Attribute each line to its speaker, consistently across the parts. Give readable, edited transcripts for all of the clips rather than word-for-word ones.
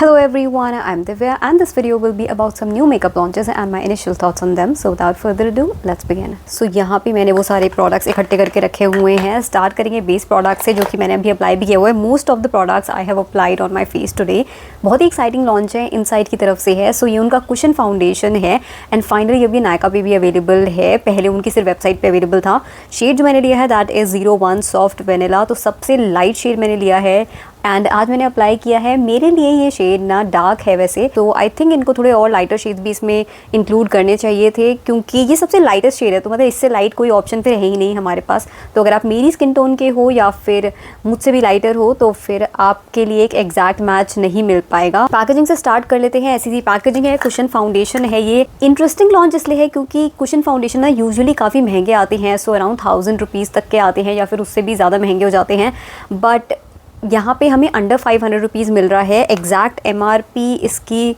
Speaker 1: Hello everyone, I'm Divya and this video will be about some new makeup launches and my initial thoughts on them. So without further ado, let's begin. So यहाँ पे मैंने वो सारे products इकट्ठे करके रखे हुए हैं. Start करेंगे बेस प्रोडक्ट से जो कि मैंने अभी अप्लाई भी किया हुआ है. Most of the products I have applied on my face today. बहुत ही एक्साइटिंग लॉन्च है इनसाइड की तरफ से है. सो ये उनका कुशन फाउंडेशन है एंड फाइनली अभी नायका पे भी अवेलेबल है. पहले उनकी सिर्फ वेबसाइट पे अवेलेबल था. शेड जो मैंने लिया है दैट इज़ 01 सॉफ्ट वेनिला. तो सबसे लाइट शेड मैंने लिया है एंड आज मैंने अप्लाई किया है. मेरे लिए ये शेड ना डार्क है वैसे, तो आई थिंक इनको थोड़े और लाइटर शेड्स भी इसमें इंक्लूड करने चाहिए थे क्योंकि ये सबसे लाइटेस्ट शेड है. तो मतलब इससे लाइट कोई ऑप्शन फिर है ही नहीं हमारे पास. तो अगर आप मेरी स्किन टोन के हो या फिर मुझसे भी लाइटर हो तो फिर आपके लिए एक एग्जैक्ट मैच नहीं मिल पाएगा. पैकेजिंग से स्टार्ट कर लेते हैं. ऐसी सी पैकेजिंग है. कुशन फाउंडेशन है. ये इंटरेस्टिंग लॉन्च इसलिए है क्योंकि कुशन फाउंडेशन ना यूजुअली काफ़ी महंगे आते हैं. सो अराउंड 1000 रुपीज़ तक के आते हैं या फिर उससे भी ज़्यादा महंगे हो जाते हैं. बट यहाँ पे हमें अंडर 500 रुपीज़ मिल रहा है. एग्जैक्ट MRP इसकी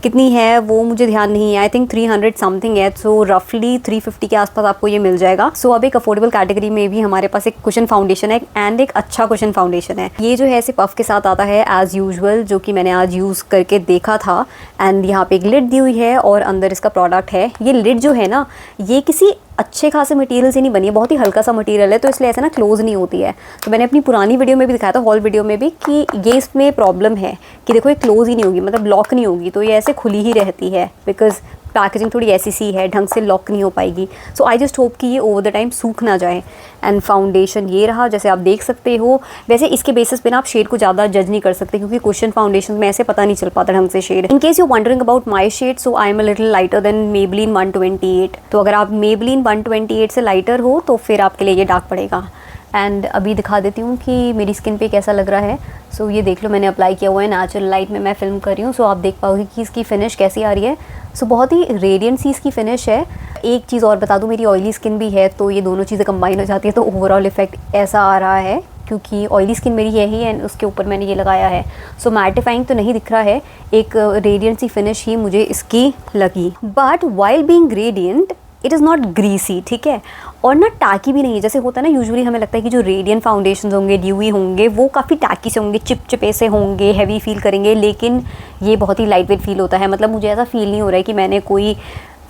Speaker 1: कितनी है वो मुझे ध्यान नहीं है. आई थिंक 300 समथिंग है. सो रफली 350 के आसपास आपको ये मिल जाएगा. सो अब एक अफोर्डेबल कैटेगरी में भी हमारे पास एक कुशन फाउंडेशन है एंड एक अच्छा कुशन फाउंडेशन है. ये जो है ऐसे पफ के साथ आता है एज यूजुअल, जो कि मैंने आज यूज़ करके देखा था. एंड यहाँ पे एक लिड दी हुई है और अंदर इसका प्रोडक्ट है. ये लिड जो है ना ये किसी अच्छे खासे मटेरियल से नहीं बनी है. बहुत ही हल्का सा मटेरियल है तो इसलिए ऐसे ना क्लोज नहीं होती है. तो मैंने अपनी पुरानी वीडियो में भी दिखाया था, हॉल वीडियो में भी, कि ये इसमें प्रॉब्लम है कि देखो ये क्लोज ही नहीं होगी, मतलब लॉक नहीं होगी. तो ये ऐसे खुली ही रहती है बिकॉज पैकेजिंग थोड़ी ऐसी सी है, ढंग से लॉक नहीं हो पाएगी. सो आई जस्ट होप कि ये ओवर द टाइम सूख ना जाए. एंड फाउंडेशन ये रहा जैसे आप देख सकते हो. वैसे इसके बेसिस पे ना आप शेड को ज़्यादा जज नहीं कर सकते क्योंकि कुशन फाउंडेशन में ऐसे पता नहीं चल पाता ढंग से shade. In case you wondering about my shade, so I am a little lighter than Maybelline 128. तो अगर आप Maybelline 128 से लाइटर हो तो फिर आपके लिए ये डार्क पड़ेगा. एंड अभी दिखा देती हूँ कि मेरी स्किन पे कैसा लग रहा है. सो ये देख लो मैंने अप्लाई किया हुआ है. नेचुरल लाइट में मैं फिल्म कर रही हूँ. सो आप देख पाओगे कि इसकी फ़िनिश कैसी आ रही है. सो बहुत ही रेडियंट सी इसकी फ़िनिश है. एक चीज़ और बता दूँ, मेरी ऑयली स्किन भी है तो ये दोनों चीज़ें कंबाइन हो जाती है तो ओवरऑल इफेक्ट ऐसा आ रहा है क्योंकि ऑयली स्किन मेरी है ही एंड उसके ऊपर मैंने ये लगाया है. सो मैटिफाइंग तो नहीं दिख रहा है, एक रेडियंट सी फिनिश ही मुझे इसकी लगी. But while being radiant it is not greasy, ठीक है, और ना टैकी भी नहीं है. जैसे होता है ना यूजुअली हमें लगता है कि जो रेडियंट फाउंडेशन होंगे, ड्यूई होंगे, वो काफ़ी टैकी से होंगे, चिपचिपे से होंगे, हैवी फील करेंगे. लेकिन ये बहुत ही लाइट वेट फील होता है. मतलब मुझे ऐसा फील नहीं हो रहा है कि मैंने कोई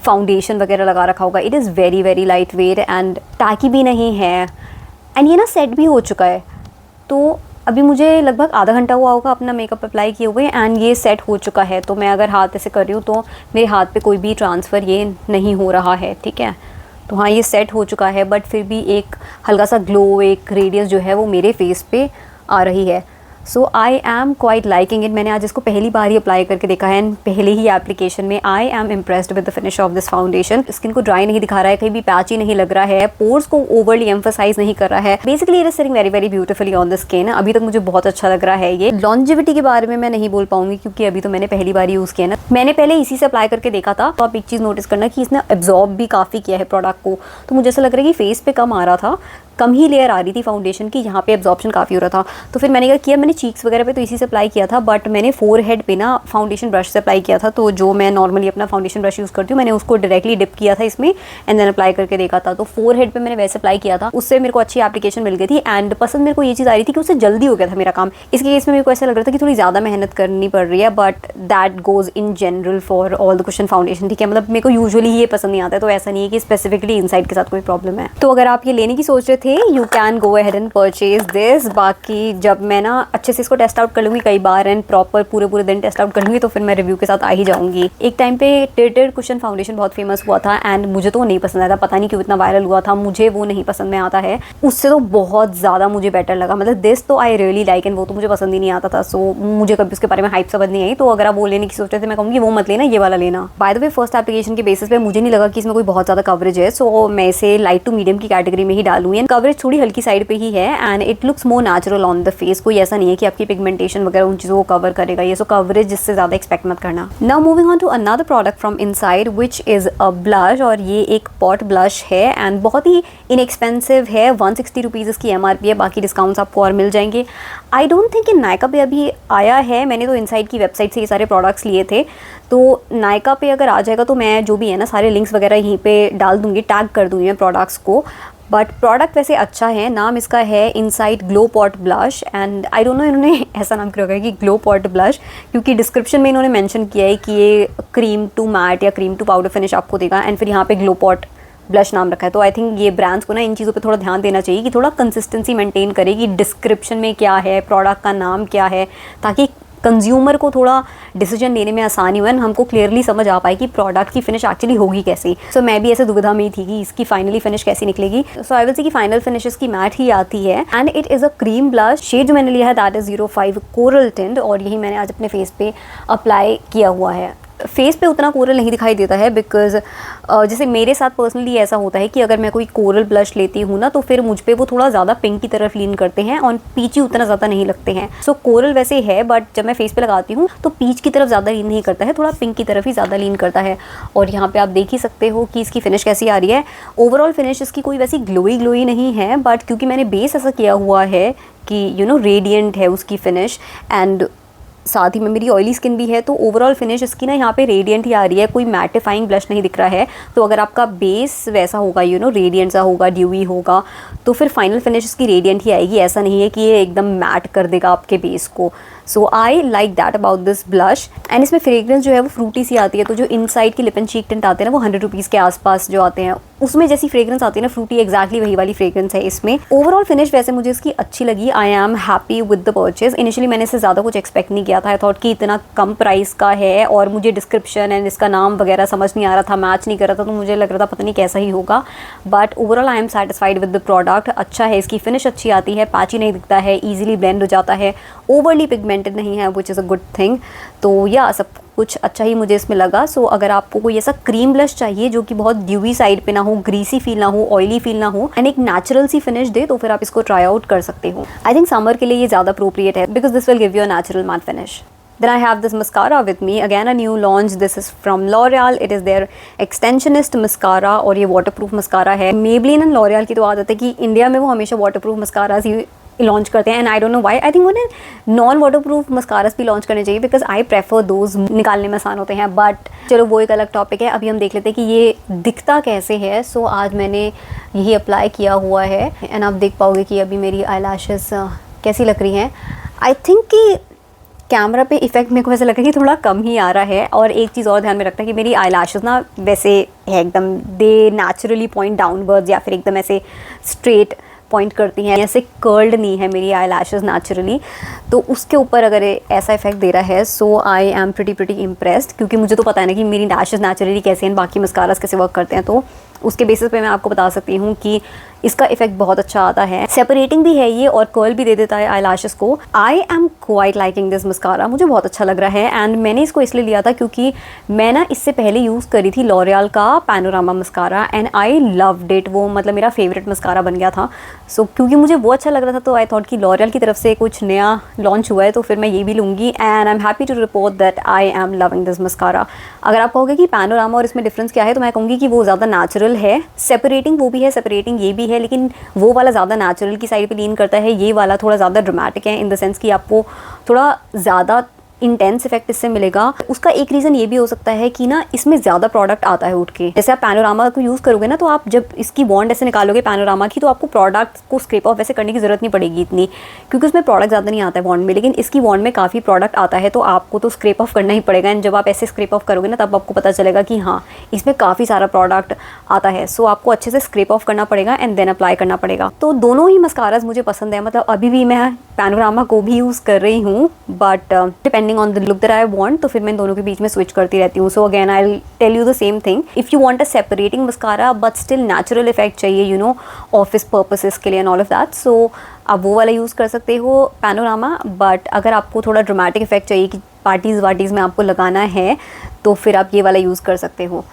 Speaker 1: फाउंडेशन वगैरह लगा रखा होगा. It is very very light weight and tacky भी नहीं है. एंड ये ना सेट भी हो चुका है. तो अभी मुझे लगभग आधा घंटा हुआ होगा अपना मेकअप अप्लाई किए हुए एंड ये सेट हो चुका है. तो मैं अगर हाथ ऐसे कर रही हूँ तो मेरे हाथ पे कोई भी ट्रांसफ़र ये नहीं हो रहा है, ठीक है. तो हाँ ये सेट हो चुका है बट फिर भी एक हल्का सा ग्लो, एक रेडियस जो है वो मेरे फेस पे आ रही है. So I am quite liking it. मैंने आज इसको पहली बार ही अप्लाई करके देखा है एंड पहले ही एप्लीकेशन में I am impressed with the finish off this foundation. Skin को ड्राई नहीं दिखा रहा है, कहीं भी पैची नहीं लग रहा है, पोर्स को ओवरली एम्फसाइज नहीं कर रहा है. Basically it is sitting very very beautifully on the skin. अभी तक मुझे बहुत अच्छा लग रहा है. ये लॉन्जिविटी के बारे में मैं नहीं बोल पाऊंगी क्योंकि अभी तो मैंने पहली बार यूज़ किया ना. मैंने पहले इसी से अप्लाई करके देखा था. तो आप एक चीज़ नोटिस करना कि इसने एब्जॉर्ब भी काफ़ी किया है प्रोडक्ट को. तो मुझे ऐसा लग रहा है कि फेस पे कम आ रहा था, कम ही लेयर आ रही थी फाउंडेशन की, यहाँ पे एब्जॉर्प्शन काफ़ी हो रहा था. तो फिर मैंने क्या किया, मैंने चीक्स वगैरह पे तो इसी से अप्लाई किया था बट मैंने फोर हेड पे ना फाउंडेशन ब्रश से अप्लाई किया था. तो जो मैं नॉर्मली अपना फाउंडेशन ब्रश यूज़ करती हूँ मैंने उसको डायरेक्टली डिप किया था इसमें एंड देन अप्लाई करके देखा था. तो फोर हेड पे मैंने वैसे अप्लाई किया था, उससे मेरे को अच्छी एप्लीकेशन मिल गई थी. एंड पसंद मेरे को ये चीज़ आ रही थी कि उससे जल्दी हो गया था मेरा काम. इसके केस में मेरे को ऐसा लग रहा था कि थोड़ी ज़्यादा मेहनत करनी पड़ रही है but that goes in general for all the cushion foundation, ठीक है. मतलब मेरे को यूजुअली ये पसंद नहीं आता है तो ऐसा नहीं है कि स्पेसिफिकली इनसाइड के साथ कोई प्रॉब्लम है. तो अगर आप ये लेने की सोच रहे थे you can go ahead and purchase this. बाकी जब मैं ना अच्छे से इसको टेस्ट आउट कर लूँगी कई बार एंड प्रॉपर पूरे दिन टेस्ट आउट कर लूँगी तो फिर मैं रिव्यू के साथ आ ही जाऊँगी. एक टाइम पे टिल्टेड कुशन फाउंडेशन बहुत फेमस हुआ था एंड मुझे तो वो नहीं पसंद आया था. पता नहीं क्यों इतना वायरल हुआ था, मुझे वो नहीं पसंद में आता है. उससे तो बहुत ज़्यादा मुझे बेटर लगा. मतलब दिस तो आई रियली लाइक एंड वो तो मुझे पसंद ही नहीं आता था. सो मुझे कभी उसके बारे में हाइप समझ नहीं आई. तो अगर आप वो लेने की सोच रहे थे मैं कहूँगी वो मत लेना, ये वाला लेना. By the way first application के बेसिस पे मुझे नहीं लगा कि इसमें कोई बहुत ज़्यादा कवरेज है. सो मैं इसे लाइट टू मीडियम की कैटेगरी में ही डालूंगी. एंड कवरेज थोड़ी हल्की साइड पे ही है and it looks more natural on the face. कोई ऐसा नहीं है कि आपकी पिगमेंटेशन वगैरह उन चीज़ों को कवर करेगा ये. सो कवरेज जिससे ज़्यादा एक्सपेक्ट मत करना. Now moving on to another product from Insight which is a blush. और ये एक पॉट ब्लश है एंड बहुत ही इनएक्सपेंसिव है. 160 रुपीज़ इसकी MRP है. बाकी डिस्काउंट्स आपको और मिल जाएंगे. I don't think in Nykaa पे अभी आया है. मैंने तो इनसाइड की वेबसाइट से ये सारे प्रोडक्ट्स लिए थे. तो नायका पे अगर आ जाएगा तो मैं जो भी है ना सारे लिंक्स वगैरह यहीं पे डाल दूँगी, टैग कर दूँगी मैं प्रोडक्ट्स को. बट प्रोडक्ट वैसे अच्छा है। नाम इसका है insight glow pot blush and I don't no इन्होंने ऐसा नाम क्यों रखा है कि ग्लो पॉट ब्लश, क्योंकि डिस्क्रिप्शन में इन्होंने मेंशन किया है कि ये क्रीम टू मैट या क्रीम टू पाउडर फिनिश आपको देगा, एंड फिर यहाँ पे ग्लो पॉट ब्लश नाम रखा है। तो आई थिंक ये ब्रांड्स को ना इन चीज़ों पे थोड़ा ध्यान देना चाहिए कि थोड़ा कंसिस्टेंसी मेंटेन करे कि डिस्क्रिप्शन में क्या है, प्रोडक्ट का नाम क्या है, ताकि कंज्यूमर को थोड़ा डिसीजन लेने में आसानी हो, हमको क्लियरली समझ आ पाए कि प्रोडक्ट की फिनिश एक्चुअली होगी कैसी। सो मैं भी ऐसे दुविधा में ही थी कि इसकी फाइनली फिनिश कैसी निकलेगी। सो I will say that final finish इसकी मैट ही आती है and it is a cream blush. Shade जो मैंने लिया है दैट इज़ 05 कोरल टिंट, और यही मैंने आज अपने फेस पे अप्लाई किया हुआ है। फेस पे उतना कोरल नहीं दिखाई देता है बिकॉज जैसे मेरे साथ पर्सनली ऐसा होता है कि अगर मैं कोई कोरल ब्लश लेती हूँ ना तो फिर मुझ पे वो थोड़ा ज़्यादा पिंक की तरफ लीन करते हैं और पीची उतना ज़्यादा नहीं लगते हैं। सो कोरल वैसे है बट जब मैं फेस पे लगाती हूँ तो पीच की तरफ ज़्यादा लीन नहीं करता है, थोड़ा पिंक की तरफ ही ज़्यादा लीन करता है। और यहाँ पे आप देख ही सकते हो कि इसकी फिनिश कैसी आ रही है। ओवरऑल फिनिश इसकी कोई वैसी ग्लोई नहीं है, बट क्योंकि मैंने बेस ऐसा किया हुआ है कि रेडिएंट है उसकी फिनिश, एंड साथ ही में मेरी ऑयली स्किन भी है, तो ओवरऑल फिनिश इसकी ना यहाँ पे रेडिएंट ही आ रही है, कोई मैटिफाइंग ब्लश नहीं दिख रहा है। तो अगर आपका बेस वैसा होगा रेडिएंट सा होगा, ड्यूई होगा, तो फिर फाइनल फिनिश इसकी रेडिएंट ही आएगी। ऐसा नहीं है कि ये एकदम मैट कर देगा आपके बेस को। So I like that about this blush. And इसमें फ्रेग्रेंस जो है वो फ्रूटी सी आती है, तो जो इनसाइड की लिप एंड चीक टिंट आते हैं ना वो 100 रुपीज़ के आसपास जो आते हैं, उसमें जैसी फ्रेग्रेंस आती है ना फ्रूटी, एग्जैक्टली वही वाली फ्रेग्रेंस है इसमें। ओवरऑल फिनिश वैसे मुझे इसकी अच्छी लगी। आई am happy with the purchase. Initially मैंने इससे ज़्यादा कुछ एक्सपेक्ट नहीं किया था। आई थॉट कि इतना कम प्राइस का है और मुझे डिस्क्रिप्शन एंड इसका नाम वगैरह समझ नहीं आ रहा था, मैच नहीं कर रहा था, तो मुझे लग रहा था पता नहीं कैसा ही होगा। But overall I am satisfied with the product. अच्छा है, इसकी फिनिश अच्छी आती है, पैची नहीं दिखता है, ईजिली ब्लेंड हो जाता है, ओवरली पिगमेंटेड नहीं है, विच इज़ अ गुड थिंग। तो या सब कुछ अच्छा ही मुझे इसमें लगा। सो अगर आपको कोई ऐसा क्रीम ब्लश चाहिए जो कि बहुत ड्यूई साइड पे ना हो, ग्रीसी फील ना हो, ऑयली फील ना हो, एंड एक नेचुरल सी फिनिश दे, तो फिर आप इसको ट्राई आउट कर सकते हो। आई थिंक समर के लिए ये ज़्यादा अप्रोप्रिएट है because this will give you a natural matte finish. Then I have this mascara with me, again a new launch. This is from L'Oreal. It is their extensionist mascara और ये waterproof mascara है। Maybelline and L'Oreal की तो आदत है कि India में वो हमेशा waterproof mascaras ही लॉन्च करते हैं, and I don't know why. I think उन्हें नॉन वाटरप्रूफ मस्कारास भी लॉन्च करने चाहिए बिकॉज आई प्रेफर दोज, निकालने में आसान होते हैं। बट चलो वो एक अलग टॉपिक है। अभी हम देख लेते हैं कि ये दिखता कैसे है। सो आज मैंने यही अप्लाई किया हुआ है एंड आप देख पाओगे कि अभी मेरी आई लैशेज़ कैसी लग रही हैं। आई थिंक कि कैमरा पे इफेक्ट मेरे को वैसे लग रहा है कि थोड़ा कम ही आ रहा है। और एक चीज़ और ध्यान में रखना है कि मेरी आई लैशेज़ ना वैसे है एकदम, दे नेचुरली पॉइंट डाउनवर्ड्स या फिर एकदम ऐसे स्ट्रेट पॉइंट करती हैं, ऐसे कर्ल्ड नहीं है मेरी आई लैशेज़ नेचुरली। तो उसके ऊपर अगर ऐसा इफेक्ट दे रहा है, so I am pretty impressed, क्योंकि मुझे तो पता है ना कि मेरी लैशेज़ नेचुरली कैसे हैं, बाकी मस्कारास कैसे वर्क करते हैं, तो उसके बेसिस पे मैं आपको बता सकती हूँ कि इसका इफेक्ट बहुत अच्छा आता है। सेपरेटिंग भी है ये और कर्ल भी दे देता है आई लैशेज़ को। आई am quite liking this mascara, मुझे बहुत अच्छा लग रहा है। एंड मैंने इसको इसलिए लिया था क्योंकि मैं ना इससे पहले यूज़ करी थी लॉरियल का panorama mascara and I loved it. वो मतलब मेरा फेवरेट मस्कारा बन गया था। सो क्योंकि मुझे वो अच्छा लग रहा था तो आई थॉट कि लॉरियल की तरफ से कुछ नया लॉन्च हुआ है तो फिर मैं ये भी लूँगी। And I am happy to report that I am loving this mascara. अगर आप कहोगे कि पैनोरामा और इसमें डिफरेंस क्या है, तो मैं कहूँगी कि वो ज़्यादा नेचुरल है। सेपरेटिंग वो भी है, सेपरेटिंग ये भी है, लेकिन वो वाला ज़्यादा नेचुरल की साइड पे लीन करता है, ये वाला थोड़ा ज़्यादा ड्रामेटिक है इन द सेंस कि आपको थोड़ा ज़्यादा इंटेंस इफेक्ट इससे मिलेगा। उसका एक रीज़न ये भी हो सकता है कि ना इसमें ज़्यादा प्रोडक्ट आता है उठ के। जैसे आप पैनोरामा को यूज़ करोगे ना, तो आप जब इसकी बॉन्ड ऐसे निकालोगे पैनोरामा की, तो आपको प्रोडक्ट को स्क्रैप ऑफ वैसे करने की ज़रूरत नहीं पड़ेगी इतनी, क्योंकि उसमें प्रोडक्ट ज़्यादा नहीं आता है बॉन्ड में। लेकिन इसकी बॉन्ड में काफ़ी प्रोडक्ट आता है, तो आपको तो स्क्रैप ऑफ करना ही पड़ेगा। एंड जब आप ऐसे स्क्रैप ऑफ करोगे ना, तब आपको पता चलेगा कि हाँ इसमें काफ़ी सारा प्रोडक्ट आता है। सो आपको अच्छे से स्क्रैप ऑफ करना पड़ेगा एंड देन अप्लाई करना पड़ेगा। तो दोनों ही मस्काराज मुझे पसंद है, मतलब अभी भी मैं पैनोरामा को भी यूज़ कर रही हूँ, but depending on the look that I want, तो फिर मैं दोनों के बीच में स्विच करती रहती हूँ। So again I will tell you the same thing, if you want a separating mascara but still natural effect चाहिए, यू नो, ऑफिस पर्पसेस के लिए and all of that, so आप वो वाला यूज़ कर सकते हो पैनोरामा। बट अगर आपको थोड़ा ड्रामेटिक इफेक्ट चाहिए कि पार्टीज़ वार्टीज़ में आपको लगाना है, तो फिर आप ये वाला यूज़ कर सकते हो।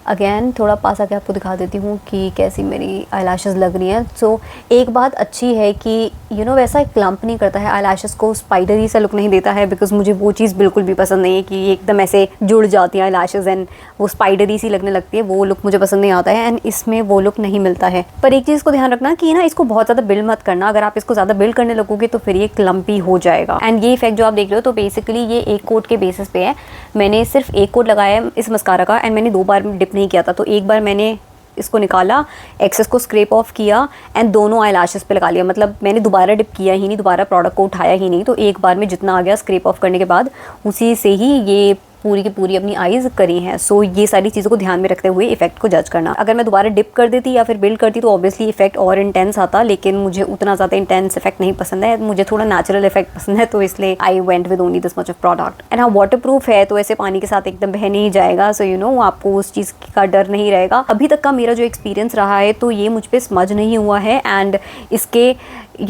Speaker 1: अगेन थोड़ा पास आके आपको दिखा देती हूँ कि कैसी मेरी आई लैशेज़ लग रही हैं। सो एक बात अच्छी है कि यू नो वैसा क्लम्प नहीं करता है, आई लैशेज़ को स्पाइडरी सा लुक नहीं देता है, बिकॉज मुझे वो चीज़ बिल्कुल भी पसंद नहीं है कि एकदम ऐसे जुड़ जाती है आई लैशेज़ एंड वो स्पाइडरी सी लगने लगती है, वो लुक मुझे पसंद नहीं आता है। एंड इसमें वो लुक नहीं मिलता है। पर एक चीज़ को ध्यान रखना कि ना इसको बहुत ज़्यादा बिल्ड मत करना, अगर आप इसको ज़्यादा बिल्ड करने लगोगे तो फिर ये क्लम्पी हो जाएगा। एंड ये इफेक्ट जो आप देख रहे हो, तो बेसिकली ये एक कोट के बेसिस पे है। मैंने सिर्फ एक कोट लगाया है इस मस्कारा का एंड मैंने 2 बार डिप नहीं किया था, तो एक बार मैंने इसको निकाला, एक्सेस को स्क्रैप ऑफ किया एंड दोनों आई लैशेस पे लगा लिया। मतलब मैंने दोबारा डिप किया ही नहीं, दोबारा प्रोडक्ट को उठाया ही नहीं, तो एक बार में जितना आ गया स्क्रैप ऑफ करने के बाद उसी से ही ये पूरी की पूरी अपनी आईज़ करी हैं। सो ये सारी चीज़ों को ध्यान में रखते हुए इफेक्ट को जज करना। अगर मैं दोबारा डिप कर देती या फिर बिल्ड करती तो ऑब्वियसली इफेक्ट और इंटेंस आता, लेकिन मुझे उतना ज़्यादा इंटेंस इफेक्ट नहीं पसंद है, मुझे थोड़ा नेचुरल इफेक्ट पसंद है, तो इसलिए I went with only this much of product. And हाँ, वाटर प्रूफ है तो ऐसे पानी के साथ एकदम बह नहीं जाएगा, सो यू नो आपको उस चीज़ का डर नहीं रहेगा। अभी तक का मेरा जो एक्सपीरियंस रहा है तो ये मुझ पर स्मज नहीं हुआ है एंड इसके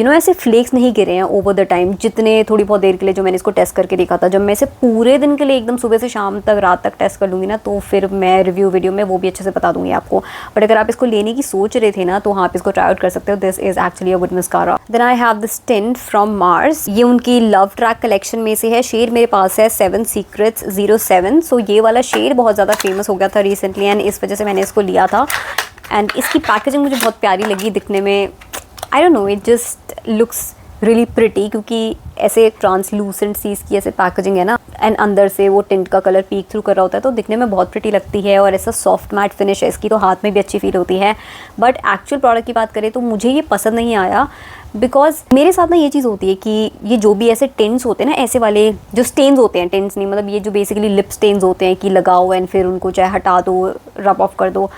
Speaker 1: ऐसे फ्लेक्स नहीं गिरे हैं ओवर द टाइम, जितने थोड़ी बहुत देर के लिए जो मैंने इसको टेस्ट करके देखा था। जब मैं इसे पूरे दिन के लिए एकदम सुबह से शाम तक रात तक टेस्ट कर लूँगी ना, तो फिर मैं रिव्यू वीडियो में वो भी अच्छे से बता दूंगी आपको। बट अगर आप इसको लेने की सोच रहे थे ना, तो हाँ आप इसको ट्राई आउट कर सकते हो। This is actually a good mascara. Then I have this tint from Mars, ये उनकी लव ट्रैक कलेक्शन में से है। शेड मेरे पास है 7 Secrets 07। सो ये वाला शेड बहुत ज़्यादा फेमस हो गया था रिसेंटली एंड इस वजह से मैंने इसको लिया था। एंड इसकी पैकेजिंग मुझे बहुत प्यारी लगी दिखने में। आई don't no, it just looks really pretty, क्योंकि ऐसे ट्रांसलूसेंट सी इसकी ऐसे पैकेजिंग है ना, एंड अंदर से वो टिंट का कलर पीक थ्रू कर रहा होता है, तो दिखने में बहुत प्रिटी लगती है। और ऐसा सॉफ्ट मैट फिनिश है इसकी, तो हाथ में भी अच्छी फील होती है। बट एक्चुअल प्रोडक्ट की बात करें तो मुझे ये पसंद नहीं आया, बिकॉज मेरे साथ ना ये चीज़ होती है कि ये जो भी ऐसे टिंट्स होते हैं ना, ऐसे वाले जो स्टेन्स होते हैं, टिंट्स नहीं मतलब ये जो बेसिकली लिप स्टेन्स होते हैं कि लगाओ एंड फिर उनको चाहे हटा दो, रब ऑफ कर दो,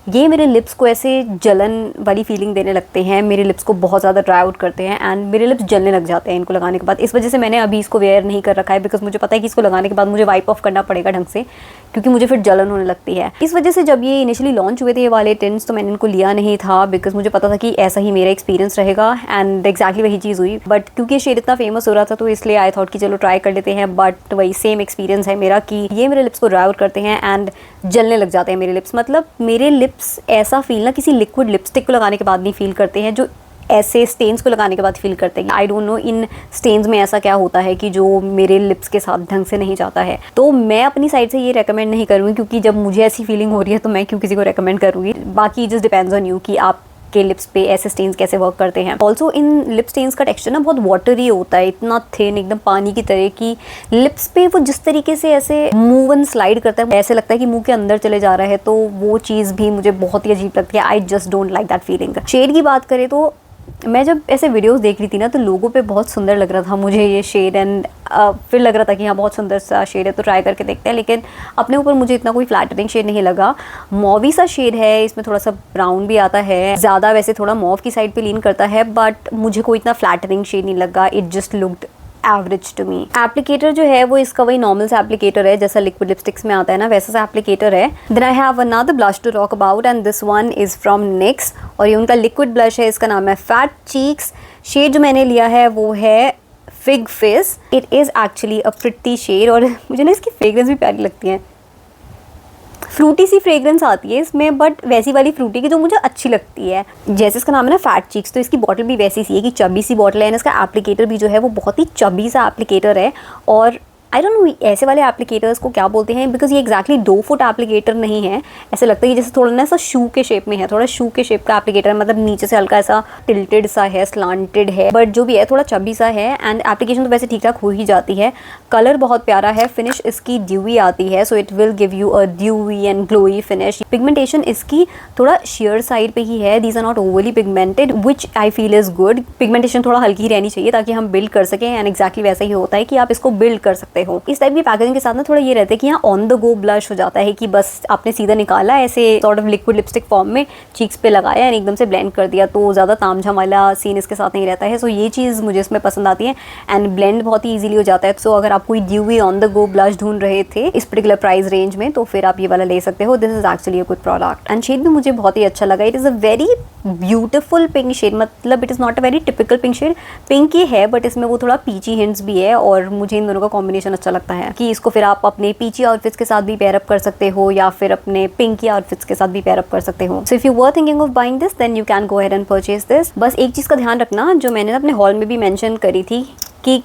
Speaker 1: ये मेरे लिप्स को ऐसे जलन वाली फीलिंग देने लगते हैं, मेरे लिप्स को बहुत ज़्यादा ड्राई आउट करते हैं एंड मेरे लिप्स जलने लग जाते हैं इनको लगाने के बाद। इस वजह से मैंने अभी इसको वेयर नहीं कर रखा है, बिकॉज मुझे पता है कि इसको लगाने के बाद मुझे वाइप ऑफ करना पड़ेगा ढंग से, क्योंकि मुझे फिर जलन होने लगती है। इस वजह से जब ये इनिशियली लॉन्च हुए थे ये वाले टिंट्स, तो मैंने इनको लिया नहीं था, बिकॉज मुझे पता था कि ऐसा ही मेरा एक्सपीरियंस रहेगा एंड एक्जैक्टली वही चीज़ हुई। बट क्योंकि ये शेड इतना फेमस हो रहा था तो इसलिए आई थॉट कि चलो ट्राई कर लेते हैं। बट वही सेम एक्सपीरियंस है मेरा कि ये मेरे लिप्स को ड्राई आउट करते हैं एंड जलने लग जाते हैं मेरे लिप्स। मतलब मेरे लिप्स ऐसा फील ना किसी लिक्विड लिपस्टिक को लगाने के बाद नहीं फील करते हैं, जो ऐसे स्टेन्स को लगाने के बाद फील करते हैं। I don't know in stains में ऐसा क्या होता है कि जो मेरे लिप्स के साथ ढंग से नहीं जाता है। तो मैं अपनी साइड से ये रेकमेंड नहीं करूँगी, क्योंकि जब मुझे ऐसी फीलिंग हो रही है तो मैं क्यों किसी को रेकमेंड करूँगी। बाकी जस्ट डिपेंड्स ऑन यू कि आप के लिप्स पे ऐसे स्टेन्स कैसे वर्क करते हैं। ऑल्सो इन लिप स्टेन्स का टेक्सचर ना बहुत वाटरी होता है, इतना थिन एकदम पानी की तरह की। लिप्स पे वो जिस तरीके से ऐसे मूव एंड स्लाइड करता है, ऐसे लगता है कि मुंह के अंदर चले जा रहा है, तो वो चीज़ भी मुझे बहुत ही अजीब लगती है। I just don't like that feeling. Shade की बात करें तो मैं जब ऐसे वीडियोस देख रही थी ना, तो लोगों पे बहुत सुंदर लग रहा था मुझे ये शेड एंड फिर लग रहा था कि हाँ बहुत सुंदर सा शेड है तो ट्राई करके देखते हैं। लेकिन अपने ऊपर मुझे इतना कोई फ्लैटरिंग शेड नहीं लगा। मॉवी सा शेड है, इसमें थोड़ा सा ब्राउन भी आता है, ज़्यादा वैसे थोड़ा मॉव की साइड पे लीन करता है, बट मुझे कोई इतना फ्लैटरिंग शेड नहीं लगा। It just looked average to me. Applicator जो है वो इसका वही नॉर्मल सा एप्लीकेटर है, जैसा लिक्विड लिपस्टिक्स में आता है ना, वैसा सा एप्लीकेटर है। Then I have another blush to talk about and this one is from NYX और ये उनका लिक्विड ब्लश है, इसका नाम है फैट चीक्स। शेड जो मैंने लिया है वो है fig fizz. It is actually a pretty shade और मुझे ना इसकी फ्रेग्रेंस भी प्यारी लगती है। फ्रूटी सी फ्रेग्रेंस आती है इसमें, बट वैसी वाली फ्रूटी की जो मुझे अच्छी लगती है। जैसे इसका नाम है ना फैट चीक्स, तो इसकी बॉटल भी वैसी सी है कि चबी सी बॉटल है एंड इसका एप्लीकेटर भी जो है वो बहुत ही चबी सा एप्लीकेटर है। और आई डोंट नो ऐसे वाले एप्लीकेटर्स को क्या बोलते हैं, बिकॉज ये एक्जैक्टली 2 फुट एप्लीकेटर नहीं है। ऐसे लगता है कि जैसे थोड़ा ना ऐसा शू के शेप में है, थोड़ा शू के शेप का एप्लीकेटर है, मतलब नीचे से हल्का ऐसा टिल्टेड सा है, स्लांटेड है, बट जो भी है थोड़ा चबी सा है। एंड एप्लीकेशन तो वैसे ठीक ठाक हो ही जाती है। कलर बहुत प्यारा है, फिनिश इसकी ड्यूई आती है, so it will give you a dewy and glowy finish. Pigmentation इसकी थोड़ा शेयर साइड पे ही है, these are not overly pigmented, which I feel is good. Pigmentation थोड़ा हल्की रहनी चाहिए ताकि हम बिल्ड कर सकें, एंड एक्जैक्टली वैसा ही होता है कि आप इसको बिल्ड कर सकते हो। इस टाइप की पैकेजिंग के साथ ना थोड़ा ये रहता है कि यहाँ ऑन द गो ब्लश हो जाता है कि बस आपने सीधा निकाला ऐसे sort of liquid lipstick form में, चीक्स पे लगाया एंड एकदम से ब्लेंड कर दिया, तो ज़्यादा तामझाम वाला सीन इसके साथ नहीं रहता है। सो ये चीज़ मुझे इसमें पसंद आती है एंड ब्लेंड बहुत ही ईजिली हो जाता है। सो अगर आप कोई dewy on the go blush ढूंढ रहे थे इस पर्टिकुलर प्राइस रेंज में, तो फिर आप ये वाला ले सकते हो। This is actually a good product and shade भी मुझे बहुत ही अच्छा लगा। It is a very beautiful pink shade, मतलब it is not a very typical pink shade. Pink ही है बट इसमें वो थोड़ा पीची हिंट्स भी है, और मुझे इन दोनों का कॉम्बिनेशन अच्छा लगता है कि इसको फिर आप अपने पीची आउटफिट्स के साथ भी पेयर अप कर सकते हो या फिर अपने पिंकी आउटफिट्स के साथ भी पेयर अप कर सकते हो। So if you were thinking of buying this then you can go ahead and purchase this. बस एक चीज़ का ध्यान रखना जो मैंने अपने हॉल में भी मेंशन करी थी कि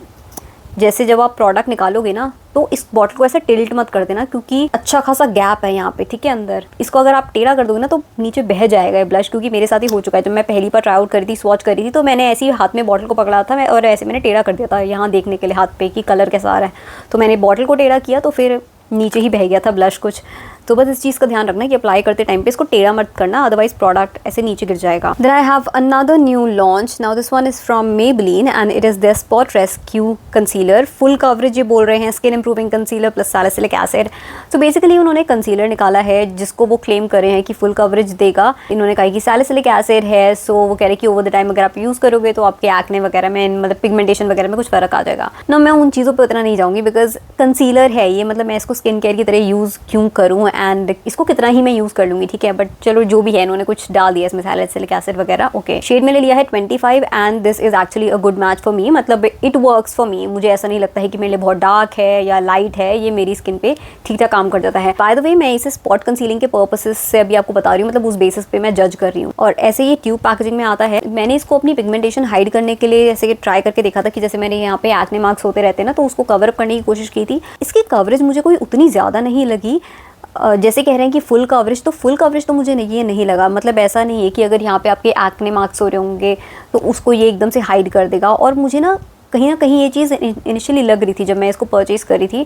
Speaker 1: जैसे जब आप प्रोडक्ट निकालोगे ना तो इस बॉटल को ऐसे टिल्ट मत कर देना, क्योंकि अच्छा खासा गैप है यहाँ पे, ठीक है, अंदर। इसको अगर आप टेढ़ा कर दोगे ना तो नीचे बह जाएगा ये ब्लश, क्योंकि मेरे साथ ही हो चुका है। जब मैं पहली बार ट्राई आउट करी थी, स्वॉच करी थी, तो मैंने ऐसे ही हाथ में बॉटल को पकड़ा था और ऐसे मैंने टेढ़ा कर दिया था यहाँ देखने के लिए हाथ पे कि कलर कैसा आ रहा है। तो मैंने बॉटल को टेढ़ा किया तो फिर नीचे ही बह गया था ब्लश कुछ। तो बस इस चीज़ का ध्यान रखना कि अप्लाई करते टाइम पे इसको टेढ़ा मत करना, अदरवाइज प्रोडक्ट ऐसे नीचे गिर जाएगा। Then I have another new launch, now this one is from Maybelline and it is the spot rescue concealer. Full coverage ये बोल रहे हैं, skin improving concealer plus salicylic acid. तो बेसिकली उन्होंने कंसीलर निकाला है जिसको वो क्लेम कर रहे हैं कि फुल कवरेज देगा। इन्होंने कहा कि सैलिसिलिक एसिड है, सो वो कह रहे हैं कि ओवर द टाइम अगर आप यूज़ करोगे तो आपके एक्ने वगैरह में, मतलब पिगमेंटेशन वगैरह में कुछ फर्क आ जाएगा ना। मैं उन चीज़ों पर उतना नहीं जाऊँगी बिकॉज कंसीलर है ये, मतलब मैं इसको स्किन केयर की तरह यूज़ क्यों करूँ एंड इसको कितना ही मैं यूज़ कर लूँगी, ठीक है। बट चलो जो भी है, इन्होंने कुछ डाल दिया इसमें सैलिसिलिक एसिड वगैरह। ओके, शेड मैंने लिया है 25 and this is actually a good match for me, मतलब इट वर्क्स फॉर मी। मुझे ऐसा नहीं लगता है कि मेरे लिए बहुत डार्क है या लाइट है, ये मेरी स्किन पे ठीक ठाक काम कर जाता है। बाय द वे मैं इसे स्पॉट कंसीलिंग के पर्पसेस से अभी आपको बता रही हूँ, मतलब उस बेसिस पे मैं जज कर रही हूँ। और ऐसे ये ट्यूब पैकेजिंग में आता है। मैंने इसको अपनी पिगमेंटेशन हाइड करने के लिए ऐसे ट्राई करके देखा था कि जैसे मेरे यहाँ पे एक्ने मार्क्स होते रहते हैं ना, तो उसको कवर अप करने की कोशिश की थी। इसकी कवरेज मुझे कोई उतनी ज़्यादा नहीं लगी। जैसे कह रहे हैं कि फुल कवरेज तो मुझे नहीं लगा। मतलब ऐसा नहीं है कि अगर यहाँ पे आपके एक्ने मार्क्स हो रहे होंगे तो उसको ये एकदम से हाइड कर देगा। और मुझे ना कहीं ये चीज़ इनिशियली लग रही थी जब मैं इसको परचेज़ करी थी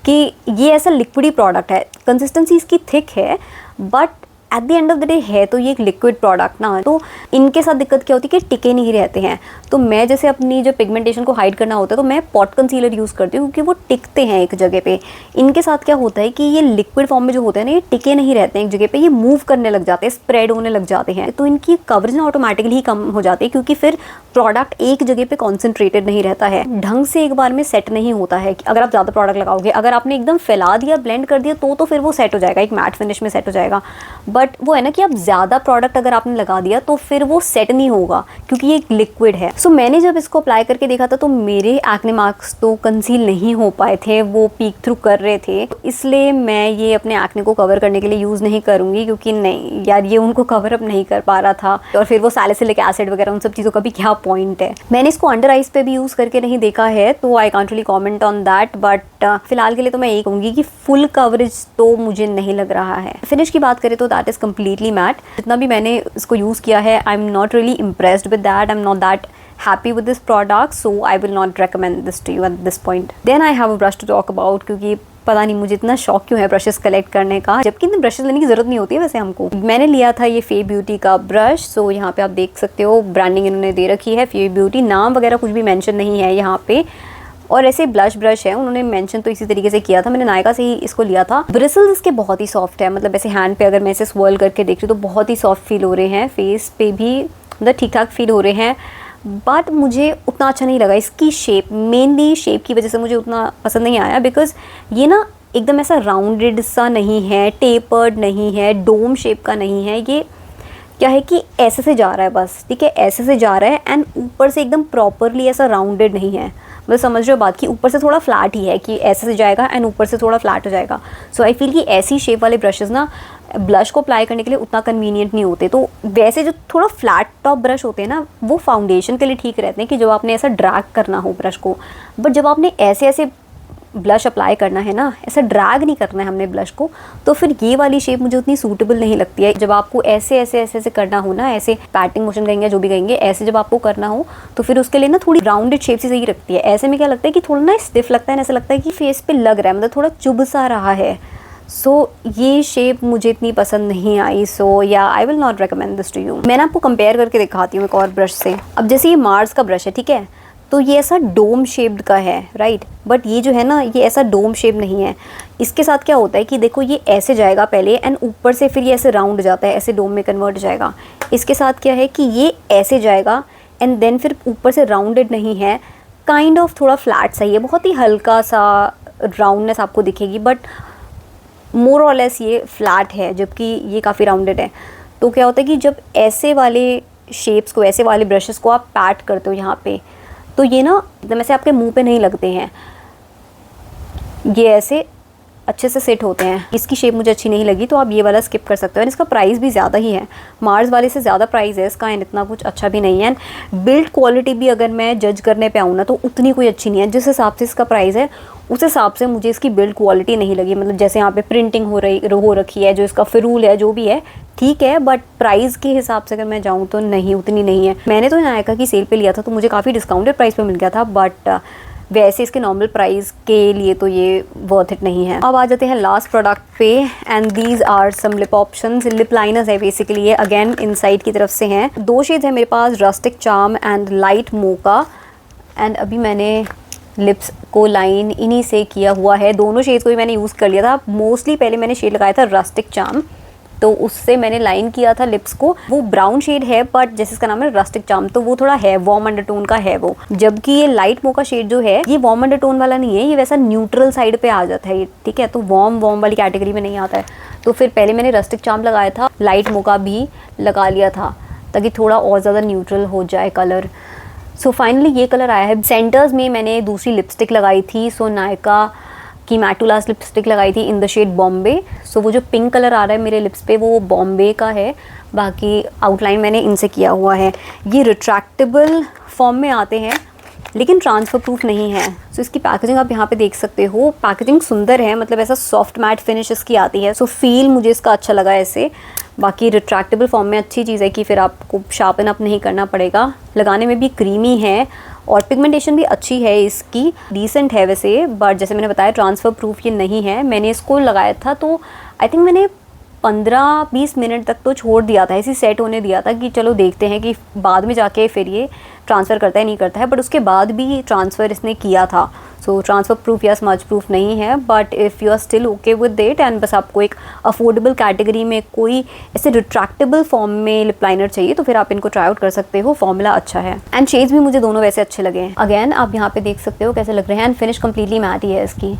Speaker 1: कि ये ऐसा लिक्विडी प्रोडक्ट है, कंसिस्टेंसी इसकी थिक है, but at the end of the day है तो ये एक लिक्विड प्रोडक्ट ना। तो इनके साथ दिक्कत क्या होती है कि टिके नहीं रहते हैं। तो मैं जैसे अपनी जो पिगमेंटेशन को हाइड करना होता है तो मैं पॉट कंसीलर यूज़ करती हूँ क्योंकि वो टिकते हैं एक जगह पे। इनके साथ क्या होता है कि ये लिक्विड फॉर्म में जो होते हैं ना, ये टिके नहीं रहते हैं एक जगह पे, ये मूव करने लग जाते हैं, स्प्रेड होने लग जाते हैं। तो इनकी कवरेज ना ऑटोमेटिकली ही कम हो जाती है क्योंकि फिर प्रोडक्ट एक जगह पे कॉन्सेंट्रेटेड नहीं रहता है, ढंग से एक बार में सेट नहीं होता है। अगर आप ज़्यादा प्रोडक्ट लगाओगे, अगर आपने एकदम फैला दिया, ब्लेंड कर दिया तो फिर वो सेट हो जाएगा, एक मैट फिनिश में सेट हो जाएगा। बट वो है ना कि आप ज़्यादा प्रोडक्ट अगर आपने लगा दिया तो फिर वो सेट नहीं होगा क्योंकि ये एक लिक्विड है। सो मैंने जब इसको अप्लाई करके देखा था तो मेरे एक्ने मार्क्स तो कंसील नहीं हो पाए थे, वो पीक थ्रू कर रहे थे। इसलिए मैं ये अपने एक्ने को कवर करने के लिए यूज़ नहीं करूँगी क्योंकि नहीं यार, ये उनको कवर अप नहीं कर पा रहा था। और फिर वो सैलिसिलिक एसिड वगैरह उन सब चीज़ों का भी क्या पॉइंट है। मैंने इसको अंडर आइज पे भी यूज़ करके नहीं देखा है तो I can't really comment on that. But फिलहाल के लिए तो मैं यही कहूँगी कि फुल कवरेज तो मुझे नहीं लग रहा है। फिनिश की बात करें तो दैट इज़ कम्प्लीटली मैट। जितना भी मैंने इसको यूज़ किया है, I am not really impressed with that, I am not that happy with this product, so I will not recommend this to you at this point. Then I have a brush to talk about क्योंकि पता नहीं मुझे इतना शौक क्यों है brushes collect करने का, जबकि इतने ब्रशेस लेने की ज़रूरत नहीं होती है वैसे हमको। मैंने लिया था ये फे ब्यूटी का ब्रश। सो यहाँ पे आप देख सकते हो ब्रांडिंग इन्होंने दे रखी है फे ब्यूटी, नाम वगैरह कुछ भी मेंशन नहीं है यहाँ पे। और ऐसे ब्लश ब्रश है, उन्होंने मेंशन तो इसी तरीके से किया था। मैंने नायका से ही इसको लिया था। ब्रिसल्स इसके बहुत ही सॉफ्ट है, मतलब ऐसे हैंड पे अगर मैं इसे स्वर्ल करके देख रही हूँ तो बहुत ही सॉफ्ट फील हो रहे हैं, फेस पे भी मतलब ठीक ठाक फील हो रहे हैं। बट मुझे उतना अच्छा नहीं लगा इसकी शेप, मेनली शेप की वजह से मुझे उतना पसंद नहीं आया बिकॉज ये ना एकदम ऐसा राउंडेड सा नहीं है, टेपर्ड नहीं है, डोम शेप का नहीं है। ये क्या है कि ऐसे से जा रहा है बस, ठीक है, ऐसे से जा रहा है एंड ऊपर से एकदम प्रॉपरली ऐसा राउंडेड नहीं है। मतलब समझ रहे हो बात की, ऊपर से थोड़ा फ्लैट ही है कि ऐसे से जाएगा एंड ऊपर से थोड़ा फ्लैट हो जाएगा। सो आई फील कि ऐसी शेप वाले ब्रशेज़ ना ब्लश को अप्लाई करने के लिए उतना कन्वीनियंट नहीं होते। तो वैसे जो थोड़ा फ्लैट टॉप ब्रश होते हैं ना, वो फाउंडेशन के लिए ठीक रहते हैं कि जब आपने ऐसा ड्रैग करना हो ब्रश को। बट जब आपने ऐसे ऐसे ब्लश अप्लाई करना है ना, ऐसा ड्रैग नहीं करना है हमने ब्लश को, तो फिर ये वाली शेप मुझे उतनी सूटेबल नहीं लगती है। जब आपको ऐसे ऐसे ऐसे ऐसे करना हो ना, ऐसे पैटिंग मोशन कहेंगे जो भी कहेंगे, ऐसे जब आपको करना हो तो फिर उसके लिए ना थोड़ी राउंडेड शेप से सही रखती है। ऐसे में क्या लगता है कि थोड़ा ना स्टिफ लगता है, ऐसा लगता है कि फेस पे लग रहा है, मतलब थोड़ा चुभ सा रहा है। सो ये शेप मुझे इतनी पसंद नहीं आई। So yeah I will not recommend this to you. मैंने आपको कंपेयर करके दिखाती हूँ एक और ब्रश से। अब जैसे ये मार्स का ब्रश है, ठीक है, तो ये ऐसा डोम शेप्ड का है, राइट। बट ये जो है ना, ये ऐसा डोम शेप नहीं है। इसके साथ क्या होता है कि देखो ये ऐसे जाएगा पहले एंड ऊपर से फिर ये ऐसे राउंड जाता है, ऐसे डोम में कन्वर्ट जाएगा। इसके साथ क्या है कि ये ऐसे जाएगा एंड देन फिर ऊपर से राउंडेड नहीं है, काइंड ऑफ थोड़ा फ्लैट सा ही है, बहुत ही हल्का सा राउंडनेस आपको दिखेगी बट मोर और लेस ये फ्लैट है, जबकि ये काफ़ी राउंडेड है। तो क्या होता है कि जब ऐसे वाले शेप्स को, ऐसे वाले ब्रशेस को आप पैट करते हो यहाँ पे, तो ये ना एकदम ऐसे आपके मुंह पे नहीं लगते हैं, ये ऐसे अच्छे से सेट होते हैं। इसकी शेप मुझे अच्छी नहीं लगी तो आप ये वाला स्किप कर सकते हो। एंड इसका प्राइस भी ज़्यादा ही है, मार्स वाले से ज़्यादा प्राइस है इसका एंड इतना कुछ अच्छा भी नहीं है। एंड बिल्ड क्वालिटी भी अगर मैं जज करने पे आऊँ ना तो उतनी कोई अच्छी नहीं है। जिस हिसाब से इसका प्राइस है उस हिसाब से मुझे इसकी बिल्ड क्वालिटी नहीं लगी। मतलब जैसे यहाँ पे प्रिंटिंग हो रखी है, जो इसका फिरूल है जो भी है ठीक है, बट प्राइस के हिसाब से अगर मैं जाऊँ तो नहीं, उतनी नहीं है। मैंने तो नायका की सेल पे लिया था तो मुझे काफ़ी डिस्काउंटेड प्राइस पे मिल गया था, बट वैसे इसके नॉर्मल प्राइस के लिए तो ये वर्थ इट नहीं है। अब आ जाते हैं लास्ट प्रोडक्ट पे and these are some lip options, lip liners है बेसिकली ये, अगेन इनसाइड की तरफ से हैं। 2 शेड्स है मेरे पास, rustic charm and light mocha. And अभी मैंने लिप्स को लाइन इन्हीं से किया हुआ है। दोनों शेड्स को भी मैंने यूज़ कर लिया था। मोस्टली पहले मैंने शेड लगाया था रस्टिक चार्म, तो उससे मैंने लाइन किया था लिप्स को। वो ब्राउन शेड है बट जैसे इसका नाम है रस्टिक चार्म, तो वो थोड़ा है वार्म अंडरटोन का है वो। जबकि ये लाइट मोका शेड जो है ये वार्म अंडरटोन वाला नहीं है, ये वैसा न्यूट्रल साइड पे आ जाता है ये, ठीक है। तो वार्म वाली कैटेगरी में नहीं आता है। तो फिर पहले मैंने रस्टिक चार्म लगाया था, लाइट मोका भी लगा लिया था ताकि थोड़ा और ज़्यादा न्यूट्रल हो जाए कलर। सो फाइनली ये कलर आया है। सेंटर्स में मैंने दूसरी लिपस्टिक लगाई थी, सो नायका की मैटू लास्ट लिपस्टिक लगाई थी इन द शेड बॉम्बे। सो वो जो पिंक कलर आ रहा है मेरे लिप्स पे वो बॉम्बे का है, बाकी आउटलाइन मैंने इनसे किया हुआ है। ये रिट्रैक्टेबल फॉर्म में आते हैं लेकिन ट्रांसफ़र प्रूफ नहीं है। सो इसकी पैकेजिंग आप यहाँ पे देख सकते हो, पैकेजिंग सुंदर है, मतलब ऐसा सॉफ्ट मैट फिनिश इसकी आती है। सो फील मुझे इसका अच्छा लगा ऐसे। बाकी रिट्रैक्टेबल फॉर्म में अच्छी चीज़ है कि फिर आपको शार्पन अप नहीं करना पड़ेगा। लगाने में भी क्रीमी है और पिगमेंटेशन भी अच्छी है इसकी, डिसेंट है वैसे, बट जैसे मैंने बताया ट्रांसफ़र प्रूफ ये नहीं है। मैंने इसको लगाया था तो आई थिंक मैंने 15-20 मिनट तक तो छोड़ दिया था, ऐसे सेट होने दिया था कि चलो देखते हैं कि बाद में जाके फिर ये ट्रांसफ़र करता है नहीं करता है, बट उसके बाद भी ट्रांसफ़र इसने किया था। सो ट्रांसफ़र प्रूफ या स्मज प्रूफ नहीं है, but if you are still okay with it and बस आपको एक अफोर्डेबल कैटेगरी में कोई ऐसे रिट्रैक्टेबल फॉर्म में लिप लाइनर चाहिए तो फिर आप इनको ट्राई आउट कर सकते हो। फॉर्मूला अच्छा है एंड शेड्स भी मुझे दोनों वैसे अच्छे लगे हैं। अगेन आप यहाँ पे देख सकते हो कैसे लग रहे हैं एंड फिनिश कम्प्लीटली मैट ही है इसकी।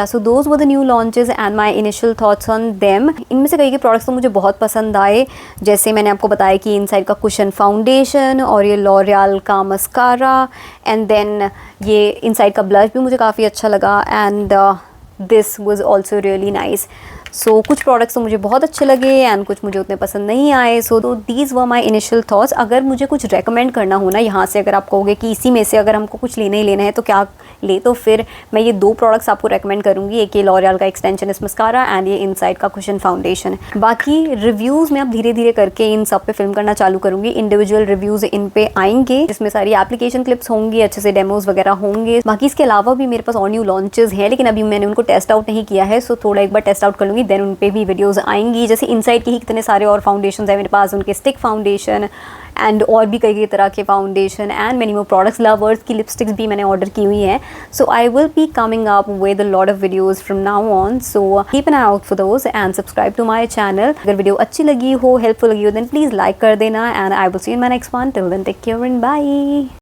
Speaker 1: So those were the new launches and my initial thoughts on them. इनमें से कई के प्रोडक्ट्स तो मुझे बहुत पसंद आए, जैसे मैंने आपको बताया कि इनसाइड का कुशन फाउंडेशन और ये लॉरियल का मस्कारा एंड देन ये इनसाइड का ब्लश भी मुझे काफ़ी अच्छा लगा and this was also really nice. So कुछ प्रोडक्ट्स तो मुझे बहुत अच्छे लगे एंड कुछ मुझे उतने पसंद नहीं आए। So these were my initial thoughts. अगर मुझे कुछ रेकमेंड करना हो ना यहाँ से, अगर आप कहोगे कि इसी में से अगर हमको कुछ लेना ही लेना है तो क्या ले, तो फिर मैं ये 2 प्रोडक्ट्स आपको रेकमेंड करूँगी, एक ये लॉरियल का एक्सटेंशन इस मस्कारा एंड ये इनसाइड का कुशन फाउंडेशन। बाकी रिव्यूज़ मैं अब धीरे धीरे करके इन सब पे फिल्म करना चालू करूँगी, इंडिविजुअल रिव्यूज़ इन पे आएंगे जिसमें सारी एप्लीकेशन क्लिप्स होंगी, अच्छे से डेमोज वगैरह होंगे। बाकी इसके अलावा भी मेरे पास और न्यू लॉन्चेस हैं लेकिन अभी मैंने उनको टेस्ट आउट नहीं किया है, सो थोड़ा एक बार टेस्ट आउट कर लूँगी, देन उन पे भी वीडियोज़ आएंगी। जैसे इनसाइड के ही कितने सारे और फाउंडेशन है मेरे पास, उनके स्टिक फाउंडेशन एंड और भी कई तरह के foundation and many more products. Lovers की लिपस्टिक्स भी मैंने ऑर्डर की हुई हैं। So I will be coming up with a lot of videos from now on, so keep an eye out for those and subscribe to my channel. अगर video अच्छी लगी हो, हेल्पफुल लगी हो, देन प्लीज़ लाइक कर देना and I will see you in my next one. Till then take care and bye.